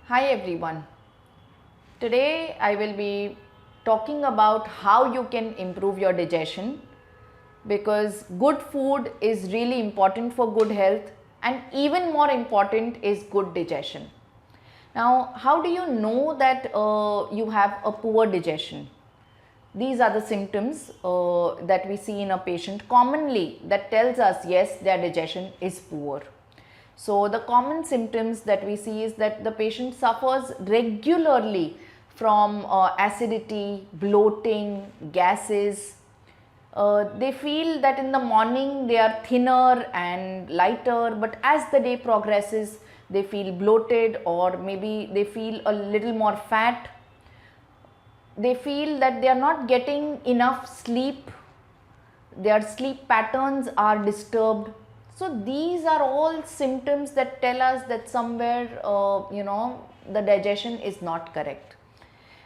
Hi everyone. Today I will be talking about how you can improve your digestion, because good food is really important for good health, and even more important is good digestion. Now, how do you know that you have a poor digestion? These are the symptoms that we see in a patient commonly that tells us yes, their digestion is poor. So the common symptoms that we see is that the patient suffers regularly from acidity, bloating, gases. They feel that in the morning they are thinner and lighter, but as the day progresses they feel bloated, or maybe they feel a little more fat. They feel that they are not getting enough sleep, their sleep patterns are disturbed. So these are all symptoms that tell us that somewhere the digestion is not correct.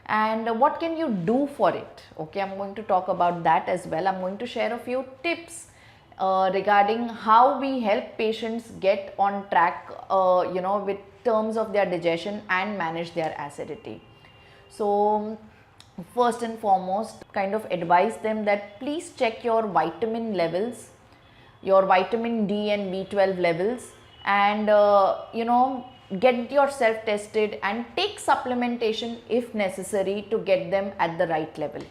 And what can you do for it? Okay, I'm going to talk about that as well. I'm going to share a few tips regarding how we help patients get on track with terms of their digestion and manage their acidity. So first and foremost, kind of advise them that please check your vitamin levels, your vitamin D and B12 levels, and get yourself tested and take supplementation if necessary to get them at the right level.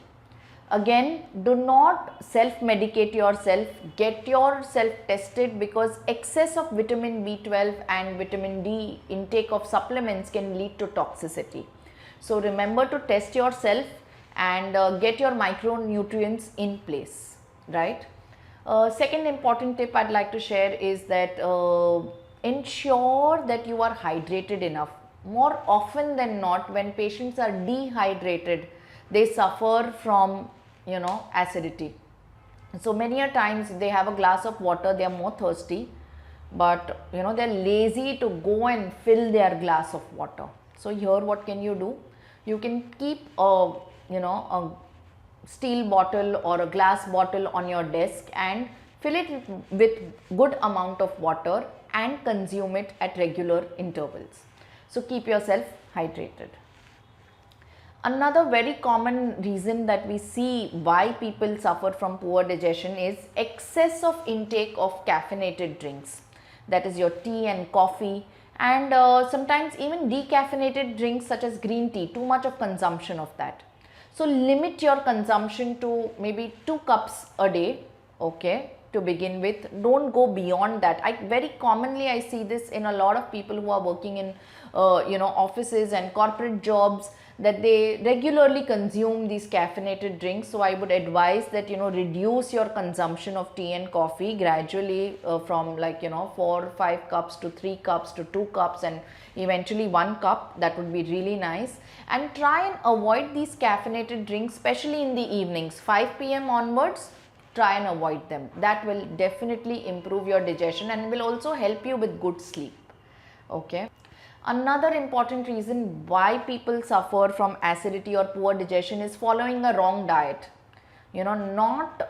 Again, do not self-medicate yourself, get yourself tested, because excess of vitamin B12 and vitamin D intake of supplements can lead to toxicity. So remember to test yourself and get your micronutrients in place, right? Second important tip I'd like to share is that ensure that you are hydrated enough. More often than not, when patients are dehydrated, they suffer from acidity. So many a times they have a glass of water, they are more thirsty, but they're lazy to go and fill their glass of water. So here what can you do? You can keep a steel bottle or a glass bottle on your desk and fill it with good amount of water and consume it at regular intervals. So keep yourself hydrated. Another very common reason that we see why people suffer from poor digestion is excess of intake of caffeinated drinks. That is your tea and coffee, and sometimes even decaffeinated drinks such as green tea, too much of consumption of that. So limit your consumption to maybe 2 cups a day, okay, to begin with. Don't go beyond that. Very commonly I see this in a lot of people who are working in offices and corporate jobs, that they regularly consume these caffeinated drinks. So I would advise that reduce your consumption of tea and coffee gradually from 4 or 5 cups to 3 cups to 2 cups and eventually 1 cup. That would be really nice. And try and avoid these caffeinated drinks, especially in the evenings, 5 p.m. onwards. Try and avoid them. That will definitely improve your digestion and will also help you with good sleep. Okay. Another important reason why people suffer from acidity or poor digestion is following a wrong diet. Not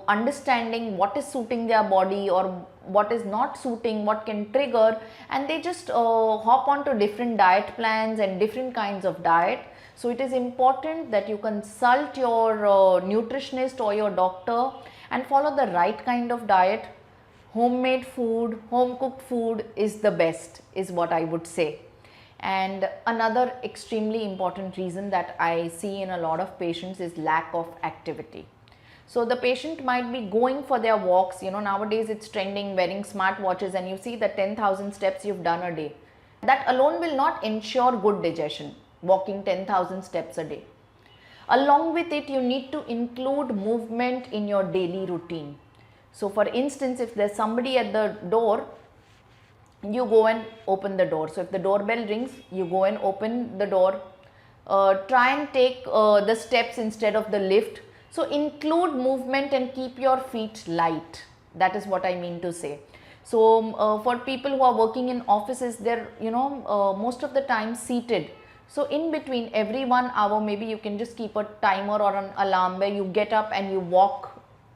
understanding what is suiting their body or what is not suiting, what can trigger, and they just hop on to different diet plans and different kinds of diet. So it is important that you consult your nutritionist or your doctor and follow the right kind of diet. Homemade food, home cooked food is the best, is what I would say. And another extremely important reason that I see in a lot of patients is lack of activity. So the patient might be going for their walks, nowadays it's trending, wearing smartwatches, and you see the 10,000 steps you've done a day. That alone will not ensure good digestion, walking 10,000 steps a day. Along with it, you need to include movement in your daily routine. So for instance, if there's somebody at the door, you go and open the door. So if the doorbell rings, you go and open the door. Try and take the steps instead of the lift. So include movement and keep your feet light. That is what I mean to say. So for people who are working in offices, they're most of the time seated. So in between every 1 hour, maybe you can just keep a timer or an alarm where you get up and you walk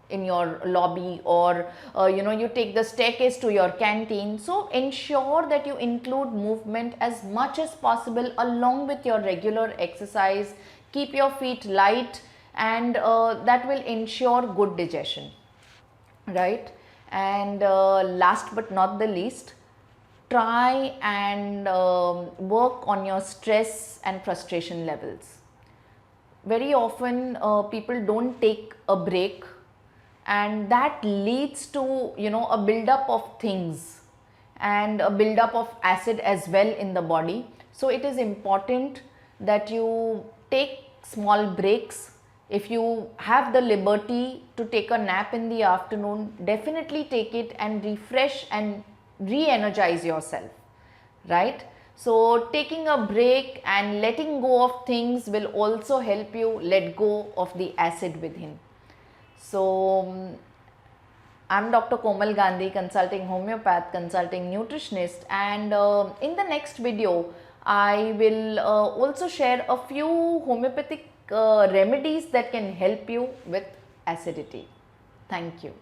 in your lobby, or you take the staircase to your canteen. So ensure that you include movement as much as possible along with your regular exercise. Keep your feet light, and that will ensure good digestion, right? And last but not the least, try and work on your stress and frustration levels. Very often people don't take a break, and that leads to a buildup of things and a buildup of acid as well in the body. So it is important that you take small breaks. If you have the liberty to take a nap in the afternoon, definitely take it and refresh and re-energize yourself, right? So taking a break and letting go of things will also help you let go of the acid within. So I'm Dr. Komal Gandhi, consulting homeopath, consulting nutritionist, and in the next video I will also share a few homeopathic remedies that can help you with acidity. Thank you.